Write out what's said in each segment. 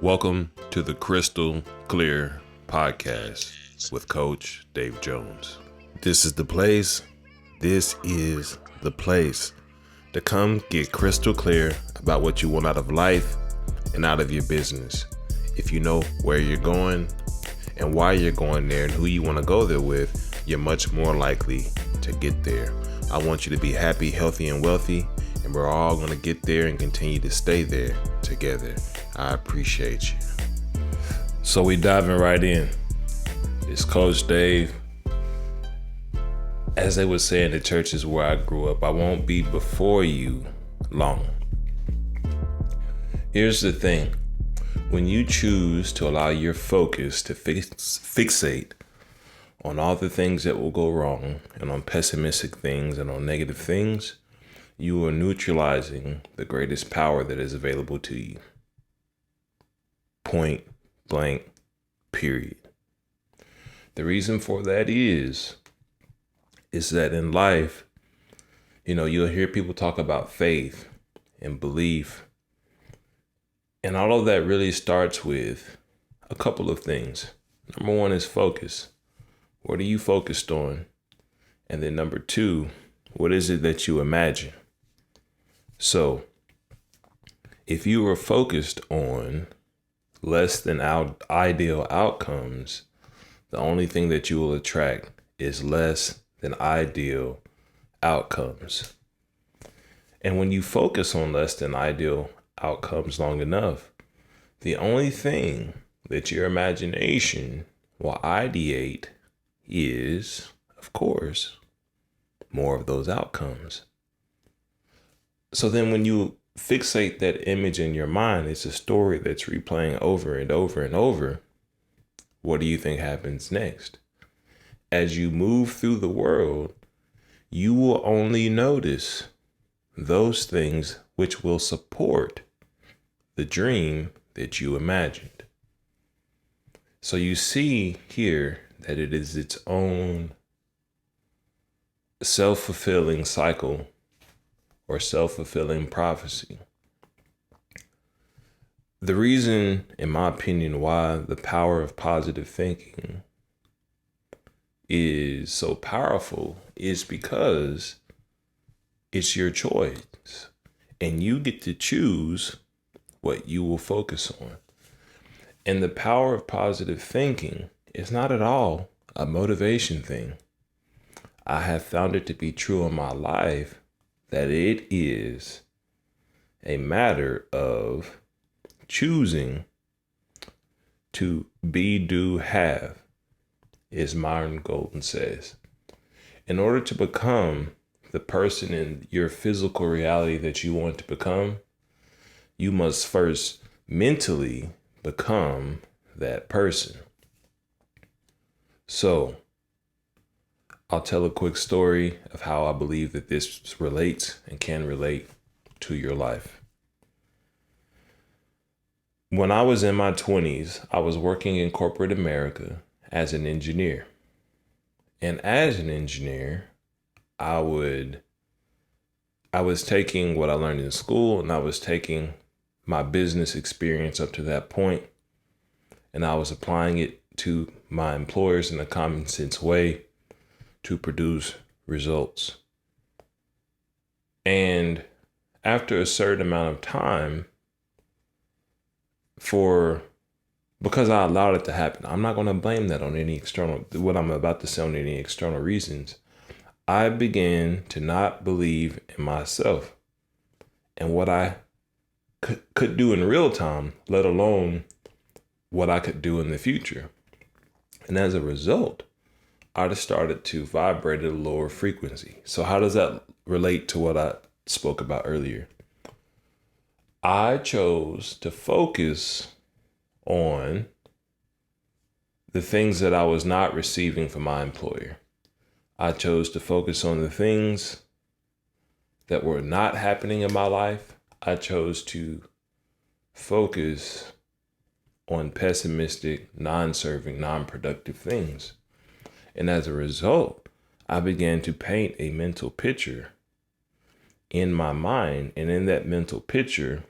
Welcome to the Crystal Clear Podcast with Coach Dave Jones. This is the place to come get crystal clear about what you want out of life and out of your business. If you know where you're going and why you're going there and who you want to go there with, you're much more likely to get there. I want you to be happy, healthy, and wealthy, and we're all going to get there and continue to stay there together. I appreciate you. So we diving right in. It's Coach Dave. As they would say in the churches where I grew up, I won't be before you long. Here's the thing. When you choose to allow your focus to fixate on all the things that will go wrong and on pessimistic things and on negative things, you are neutralizing the greatest power that is available to you. Point blank, period. The reason for that is that in life, you'll hear people talk about faith and belief. And all of that really starts with a couple of things. Number one is focus. What are you focused on? And then number two, what is it that you imagine? So if you are focused on less than ideal outcomes, the only thing that you will attract is less than ideal outcomes. And when you focus on less than ideal outcomes long enough, the only thing that your imagination will ideate is, of course, more of those outcomes. So then when you fixate that image in your mind, it's a story that's replaying over and over and over. What do you think happens next? As you move through the world, you will only notice those things which will support the dream that you imagined. So you see here that it is its own self-fulfilling cycle or self-fulfilling prophecy. The reason, in my opinion, why the power of positive thinking is so powerful is because it's your choice and you get to choose what you will focus on. And the power of positive thinking is not at all a motivation thing. I have found it to be true in my life that it is a matter of choosing to be, do, have, as Myron Golden says. In order to become the person in your physical reality that you want to become, you must first mentally become that person. So I'll tell a quick story of how I believe that this relates and can relate to your life. When I was in my 20s, I was working in corporate America as an engineer. And as an engineer, I was taking what I learned in school and I was taking my business experience up to that point and I was applying it to my employers in a common sense way to produce results. And after a certain amount of time, because I allowed it to happen, I'm not going to blame that on what I'm about to say on any external reasons. I began to not believe in myself and what I could do in real time, let alone what I could do in the future. And as a result, I just started to vibrate at a lower frequency. So how does that relate to what I spoke about earlier? I chose to focus on the things that I was not receiving from my employer. I chose to focus on the things that were not happening in my life. I chose to focus on pessimistic, non-serving, non-productive things. And as a result, I began to paint a mental picture in my mind. And in that mental picture,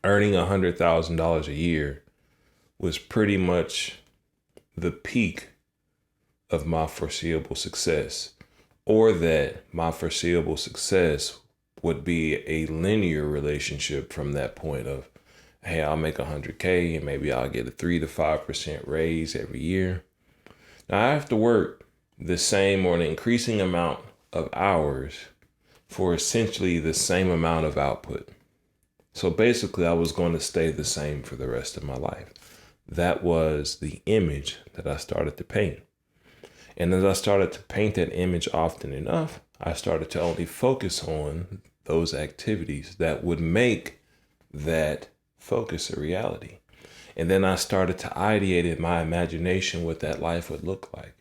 earning $100,000 a year was pretty much the peak of my foreseeable success, or that my foreseeable success would be a linear relationship from that point of, hey, I'll make 100K and maybe I'll get a 3 to 5% raise every year. Now I have to work the same or an increasing amount of hours for essentially the same amount of output. So basically I was going to stay the same for the rest of my life. That was the image that I started to paint. And as I started to paint that image often enough, I started to only focus on those activities that would make that focus a reality. And then I started to ideate in my imagination what that life would look like.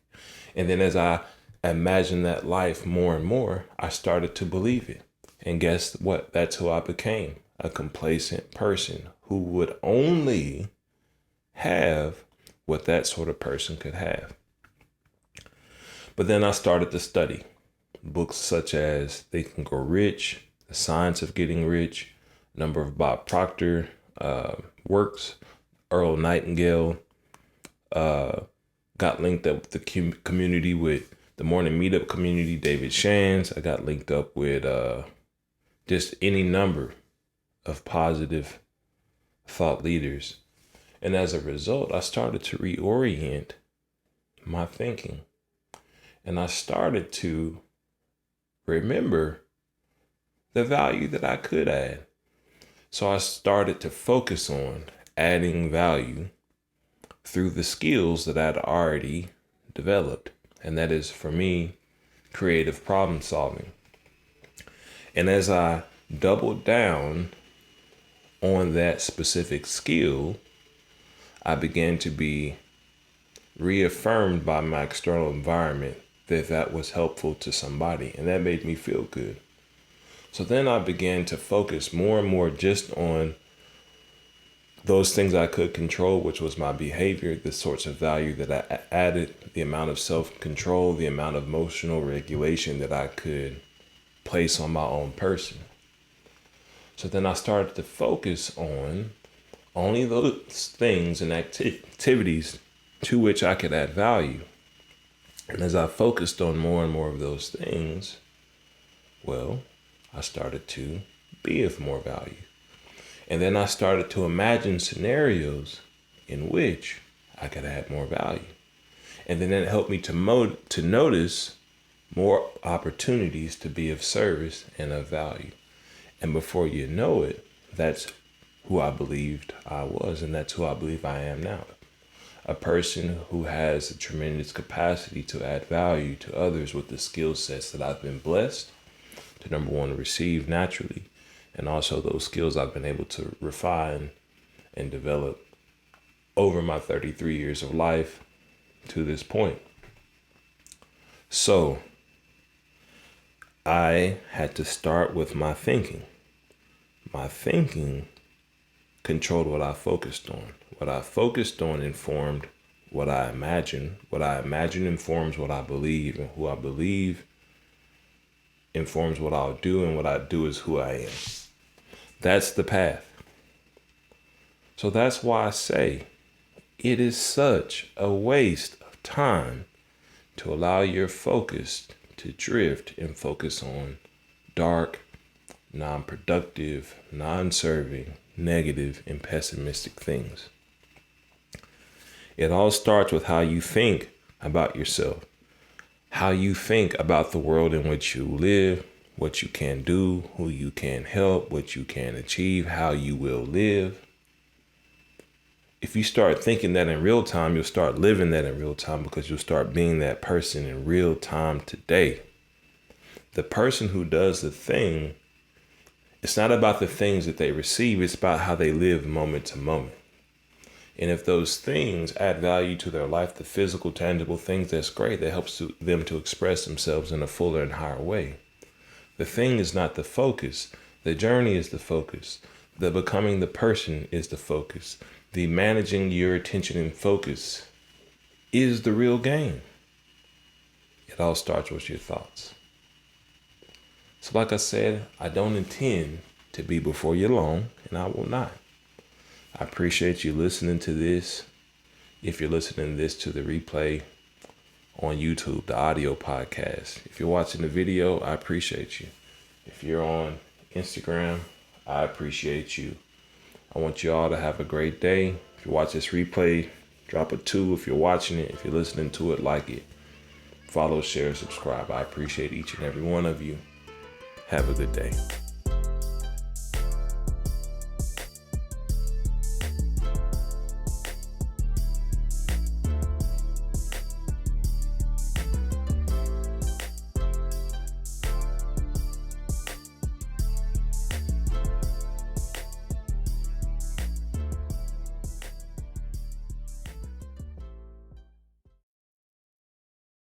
And then as I imagined that life more and more, I started to believe it. And guess what? That's who I became, a complacent person who would only have what that sort of person could have. But then I started to study books such as Think and Grow Rich, The Science of Getting Rich, a number of Bob Proctor works, Earl Nightingale, got linked up with the community with the Morning Meetup community, David Shands. I got linked up with just any number of positive thought leaders. And as a result, I started to reorient my thinking. And I started to remember the value that I could add. So I started to focus on adding value through the skills that I'd already developed. And that is, for me, creative problem solving. And as I doubled down on that specific skill, I began to be reaffirmed by my external environment that was helpful to somebody. And that made me feel good. So then I began to focus more and more just on those things I could control, which was my behavior, the sorts of value that I added, the amount of self-control, the amount of emotional regulation that I could place on my own person. So then I started to focus on only those things and activities to which I could add value. And as I focused on more and more of those things, well, I started to be of more value. And then I started to imagine scenarios in which I could add more value. And then it helped me to notice more opportunities to be of service and of value. And before you know it, that's who I believed I was, and that's who I believe I am now. A person who has a tremendous capacity to add value to others with the skill sets that I've been blessed to, number one, receive naturally, and also those skills I've been able to refine and develop over my 33 years of life to this point. So I had to start with my thinking. My thinking controlled what I focused on. What I focused on informed what I imagine. What I imagine informs what I believe, and who I believe informs what I'll do, and what I do is who I am. That's the path. So that's why I say it is such a waste of time to allow your focus to drift and focus on dark, non-productive, non-serving, negative, and pessimistic things. It all starts with how you think about yourself, how you think about the world in which you live, what you can do, who you can help, what you can achieve, how you will live. If you start thinking that in real time, you'll start living that in real time, because you'll start being that person in real time today. The person who does the thing, it's not about the things that they receive, it's about how they live moment to moment. And if those things add value to their life, the physical, tangible things, that's great. That helps them to express themselves in a fuller and higher way. The thing is not the focus. The journey is the focus. The becoming the person is the focus. The managing your attention and focus is the real game. It all starts with your thoughts. So like I said, I don't intend to be before you long, and I will not. I appreciate you listening to this. If you're listening to this to the replay on YouTube, the audio podcast. If you're watching the video, I appreciate you. If you're on Instagram, I appreciate you. I want you all to have a great day. If you watch this replay, drop a 2 if you're watching it. If you're listening to it, like it. Follow, share, subscribe. I appreciate each and every one of you. Have a good day.